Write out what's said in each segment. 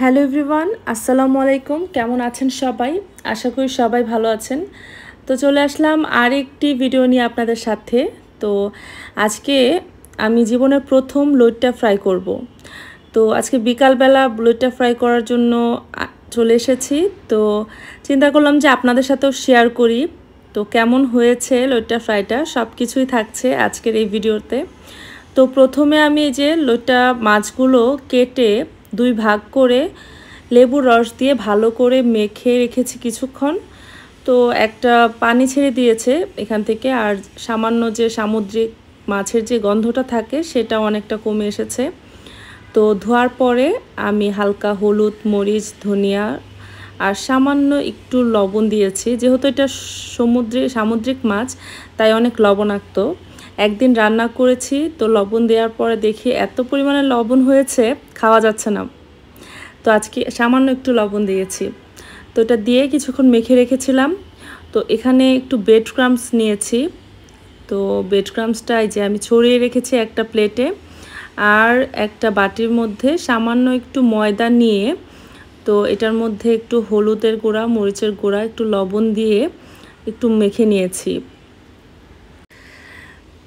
Hello everyone, আসসালামু আলাইকুম। কেমন আছেন সবাই? আশা করি সবাই ভালো আছেন। তো চলে আসলাম আরেকটি ভিডিও নিয়ে আপনাদের সাথে। তো আজকে আমি জীবনের প্রথম লইট্টা ফ্রাই করব। তো আজকে বিকালবেলা লইট্টা ফ্রাই করার জন্য চলে এসেছি। তো চিন্তা করলাম যে আপনাদের সাথেও শেয়ার করি। তো কেমন হয়েছে লইট্টা ফ্রাইটা সব কিছুই থাকছে আজকের এই ভিডিওতে। তো প্রথমে আমি এই যে লইট্টা মাছগুলো কেটে দুই ভাগ করে লেবুর রস দিয়ে ভালো করে মেখে রেখেছি কিছুক্ষণ। তো একটা পানি ছেড়ে দিয়েছে এখান থেকে, আর সামান্য যে সামুদ্রিক মাছের যে গন্ধটা থাকে সেটা অনেকটা কমে এসেছে। তো ধোয়ার পরে আমি হালকা হলুদ, মরিচ, ধনিয়া আর সামান্য একটু লবণ দিয়েছি। যেহেতু এটা সামুদ্রিক মাছ তাই অনেক লবণাক্ত। একদিন রান্না করেছি, তো লবণ দেওয়ার পরে দেখি এত পরিমাণে লবণ হয়েছে খাওয়া যাচ্ছে না। তো আজকে সামান্য একটু লবণ দিয়েছি। তো এটা দিয়ে কিছুক্ষণ মেখে রেখেছিলাম। তো এখানে একটু ব্রেড ক্রাম্বস নিয়েছি। তো ব্রেড ক্রাম্বসটা এই যে আমি ছড়িয়ে রেখেছি একটা প্লেটে, আর একটা বাটির মধ্যে সামান্য একটু ময়দা নিয়ে তো এটার মধ্যে একটু হলুদের গুঁড়া, মরিচের গুঁড়া, একটু লবণ দিয়ে একটু মেখে নিয়েছি।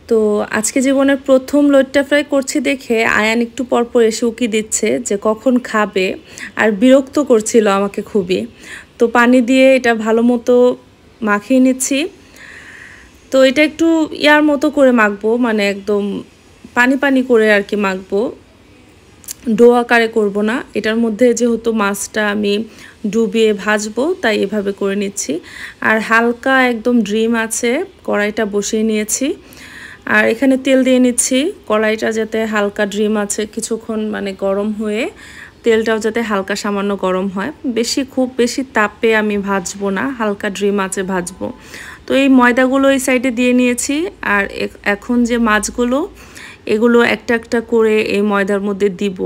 তো আজকে জীবনের প্রথম লইট্টা ফ্রাই করছি দেখে আয়ান একটু পরপর এসে উকি দিচ্ছে যে কখন খাবে, আর বিরক্ত করছিল আমাকে খুবই। তো পানি দিয়ে এটা ভালো মতো মাখিয়ে নিচ্ছি। তো এটা একটু ইয়ার মতো করে মাখবো, মানে একদম পানি পানি করে আর কি মাখবো, ডো আকারে করবো না। এটার মধ্যে যেহেতু মাছটা আমি ডুবিয়ে ভাজবো তাই এভাবে করে নিচ্ছি। আর হালকা একদম ড্রিম আছে, কড়াইটা বসিয়ে নিয়েছি। আর এখানে তেল দিয়ে নিচ্ছি। কড়াইটা যাতে হালকা ড্রিম আছে কিছুক্ষণ মানে গরম হয়ে তেলটাও যাতে হালকা সামান্য গরম হয়, খুব বেশি তাপে আমি ভাজবো না, হালকা ড্রিম আছে ভাজবো। তো এই ময়দাগুলো এই সাইডে দিয়ে নিয়েছি। আর এখন যে মাছগুলো এগুলো একটা একটা করে এই ময়দার মধ্যে দিব।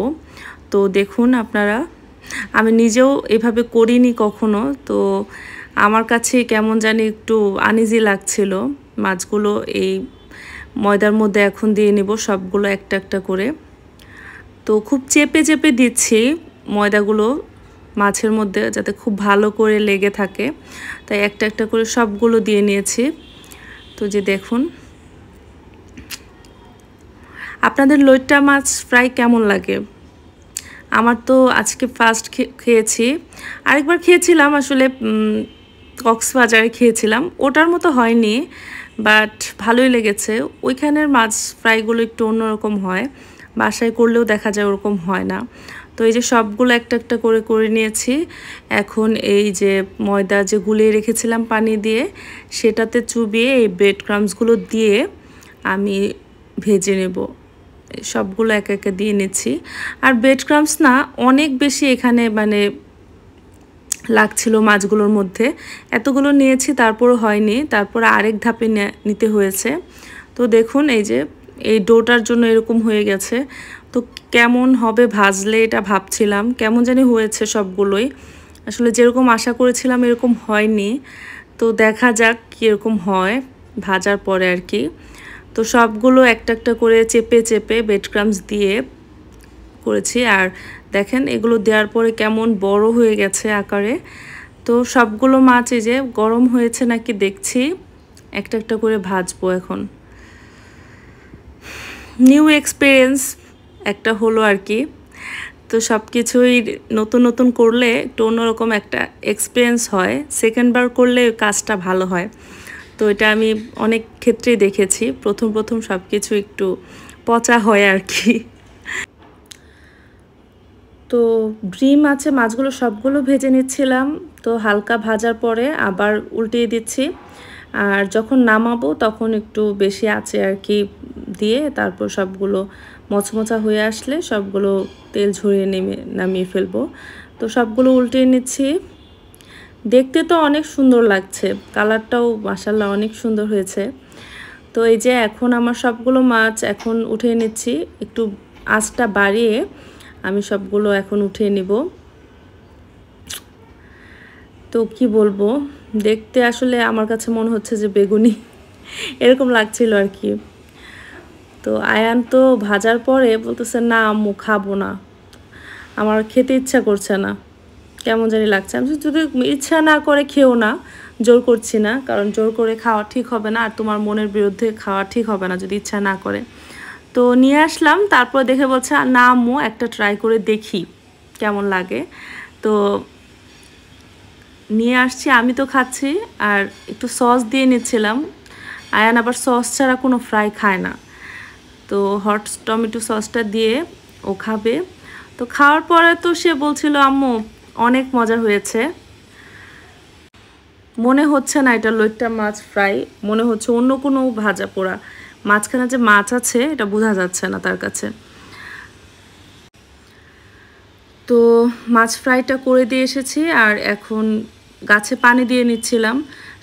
তো দেখুন আপনারা, আমি নিজেও এভাবে করিনি কখনো। তো আমার কাছে কেমন জানি একটু আনইজি লাগছিল। মাছগুলো এই ময়দার মধ্যে এখন দিয়ে নিব সবগুলো একটা একটা করে। তো খুব চেপে চেপে দিচ্ছি ময়দাগুলো মাছের মধ্যে যাতে খুব ভালো করে লেগে থাকে, তাই একটা একটা করে সবগুলো দিয়ে নিয়েছি। তো যে দেখুন, আপনাদের লইট্টা মাছ ফ্রাই কেমন লাগে? আমার তো আজকে ফার্স্ট খেয়েছি। আরেকবার খেয়েছিলাম আসলে কক্সবাজারে খেয়েছিলাম, ওটার মতো হয়নি, বাট ভালোই লেগেছে। ওইখানের মাছ ফ্রাইগুলো একটু অন্যরকম হয়, বাসায় করলেও দেখা যায় ওরকম হয় না। তো এই যে সবগুলো একটা একটা করে করে নিয়েছি। এখন এই যে ময়দা যে গুলিয়ে রেখেছিলাম পানি দিয়ে সেটাতে চুবিয়ে এই ব্রেড ক্রাম্বসগুলো দিয়ে আমি ভেজে নেব। সবগুলো একে একে দিয়ে নিচ্ছি। আর ব্রেড ক্রাম্বস না অনেক বেশি এখানে মানে লাগছিল মাছগুলোর মধ্যে, এতগুলো নিয়েছি তারপরও হয়নি, তারপর আরেক ধাপে নিতে হয়েছে। তো দেখুন এই যে এই ডোটার জন্য এরকম হয়ে গেছে। তো কেমন হবে ভাজলে এটা ভাবছিলাম, কেমন জানি হয়েছে সবগুলোই, আসলে যেরকম আশা করেছিলাম এরকম হয়নি। তো দেখা যাক কীরকম হয় ভাজার পরে আর কি। তো সবগুলো একটা একটা করে চেপে চেপে ব্রেড ক্রাম্বস দিয়ে করেছি। আর দেখেন এগুলো দেওয়ার পরে কেমন বড় হয়ে গেছে আকারে। তো সবগুলো মাছ এই যে গরম হয়েছে নাকি দেখছি, একটা একটা করে ভাজবো এখন। নিউ এক্সপিরিয়েন্স একটা হলো আর কি। তো সব কিছুই নতুন নতুন করলে একটু অন্যরকম একটা এক্সপিরিয়েন্স হয়, সেকেন্ডবার করলে কাজটা ভালো হয়। তো এটা আমি অনেক ক্ষেত্রেই দেখেছি, প্রথম প্রথম সব কিছু একটু পচা হয় আর কি। তো ড্রিম আছে মাছগুলো সবগুলো ভেজে নিচ্ছিলাম। তো হালকা ভাজার পরে আবার উল্টিয়ে দিচ্ছি, আর যখন নামাবো তখন একটু বেশি আছে আর কি দিয়ে তারপর সবগুলো মচমচা হয়ে আসলে সবগুলো তেল ঝরিয়ে নামিয়ে ফেলবো। তো সবগুলো উল্টিয়ে নিচ্ছি। দেখতে তো অনেক সুন্দর লাগছে, কালারটাও মাশাআল্লাহ অনেক সুন্দর হয়েছে। তো এই যে এখন আমার সবগুলো মাছ এখন উঠিয়ে নিচ্ছি, একটু আঁচটা বাড়িয়ে আমি সবগুলো এখন উঠিয়ে নিব। তো কি বলবো, দেখতে আসলে আমার কাছে মনে হচ্ছে যে বেগুনি এরকম লাগছিল আর কি। তো আয়ান তো ভাজার পরে বলতেছে না আম্মু খাবো না। আমার খেতে ইচ্ছা করছে না, কেমন জানি লাগছে। আমি যদি ইচ্ছা না করে খেও না, জোর করছি না, কারণ জোর করে খাওয়া ঠিক হবে না, আর তোমার মনের বিরুদ্ধে খাওয়া ঠিক হবে না যদি ইচ্ছা না করে। তো নিয়ে আসলাম, তারপর দেখে বলছে না আম্মু একটা ট্রাই করে দেখি কেমন লাগে। তো নিয়ে আসছি, আমি তো খাচ্ছি আর একটু সস দিয়ে নিচ্ছিলাম। আয়ান আবার সস ছাড়া কোনো ফ্রাই খায় না, তো হট টমেটো সসটা দিয়ে ও খাবে। তো খাওয়ার পরে তো সে বলছিল আম্মু অনেক মজা হয়েছে, মনে হচ্ছে না এটা লইট্টা মাছ ফ্রাই, মনে হচ্ছে অন্য কোনো ভাজা পোড়া, মাঝখানে যে মাছ আছে এটা বোঝা যাচ্ছে না তার কাছে। তো মাছ ফ্রাইটা করে দিয়ে এসেছি, আর এখন গাছে পানি দিয়ে নিচ্ছিলাম।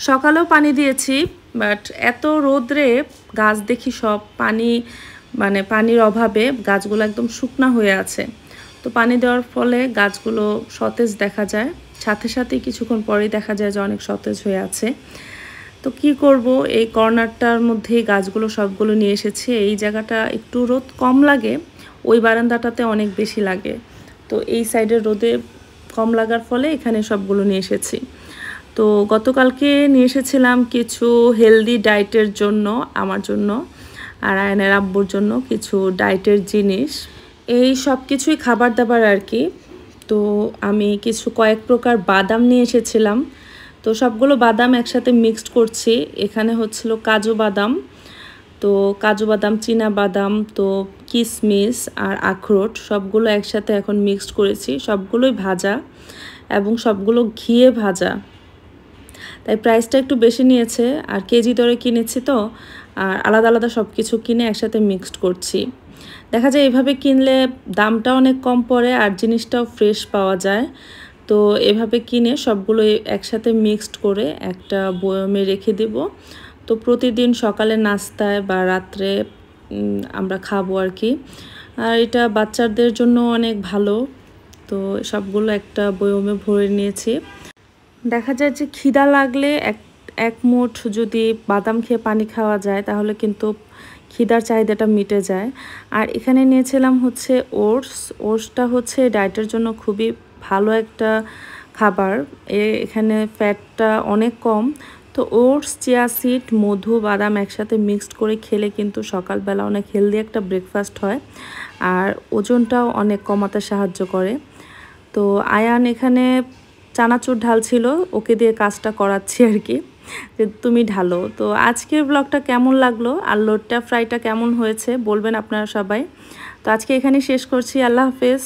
সকালেও পানি দিয়েছি, বাট এত রোদ্রে গাছ দেখি সব পানি, মানে পানির অভাবে গাছগুলো একদম শুকনা হয়ে আছে। তো পানি দেওয়ার ফলে গাছগুলো সতেজ দেখা যায়, সাথে সাথেই কিছুক্ষণ পরেই দেখা যায় যে অনেক সতেজ হয়ে আছে। তো কি করব, এই কর্নারটার মধ্যেই গাছগুলো সবগুলো নিয়ে এসেছি। এই জায়গাটা একটু রোদ কম লাগে, ওই বারান্দাটাতে অনেক বেশি লাগে। তো এই সাইডের রোদে কম লাগার ফলে এখানে সবগুলো নিয়ে এসেছি। তো গতকালকে নিয়ে এসেছিলাম কিছু হেলদি ডায়েটের জন্য, আমার জন্য আর আয়নের আব্বুর জন্য কিছু ডায়েটের জিনিস, এই সব কিছুই খাবার দাবার আর কি। তো আমি কিছু কয়েক প্রকার বাদাম নিয়ে এসেছিলাম, তো সবগুলো বাদাম একসাথে মিক্সড করছি। এখানে হচ্ছিল কাজু বাদাম, তো কাজু বাদাম, চীনা বাদাম, তো কিশমিশ আর আখরোট সবগুলো একসাথে এখন মিক্সড করেছি। সবগুলোই ভাজা এবং সবগুলো ঘিয়ে ভাজা, তাই প্রাইসটা একটু বেশি নিয়েছে, আর কেজি দরে কিনেছি তো, আর আলাদা আলাদা সব কিছু কিনে একসাথে মিক্সড করছি। দেখা যায় এভাবে কিনলে দামটা অনেক কম পড়ে আর জিনিসটাও ফ্রেশ পাওয়া যায়। তো এভাবে কিনে সবগুলো একসাথে মিক্সড করে একটা বয়মে রেখে দেব। তো প্রতিদিন সকালে নাস্তায় বা রাত্রে আমরা খাবো আর কি। আর এটা বাচ্চাদের জন্য অনেক ভালো। তো সবগুলো একটা বয়মে ভরে নিয়েছি। দেখা যায় যে খিদা লাগলে এক মুঠ যদি বাদাম খেয়ে পানি খাওয়া যায় তাহলে কিন্তু খিদার চাহিদাটা মিটে যায়। আর এখানে নিয়েছিলাম হচ্ছে ওটসটা হচ্ছে ডায়েটের জন্য খুবই ভালো একটা খাবার, এখানে ফ্যাটটা অনেক কম। তো ওটস, চিয়া সিড, মধু, বাদাম একসাথে মিক্সড করে খেলে কিন্তু সকালবেলা অনেক হেলদি একটা ব্রেকফাস্ট হয়, আর ওজনটাও অনেক কমাতে সাহায্য করে। তো আয়ান এখানে চানাচুর ঢালছিল, ওকে দিয়ে কাজটা করাচ্ছি আর কি, যে তুমি ঢালো। তো আজকের ব্লগটা কেমন লাগলো আর লইট্টা ফ্রাইটা কেমন হয়েছে বলবেন আপনারা সবাই। তো আজকে এখানেই শেষ করছি, আল্লাহ হাফেজ।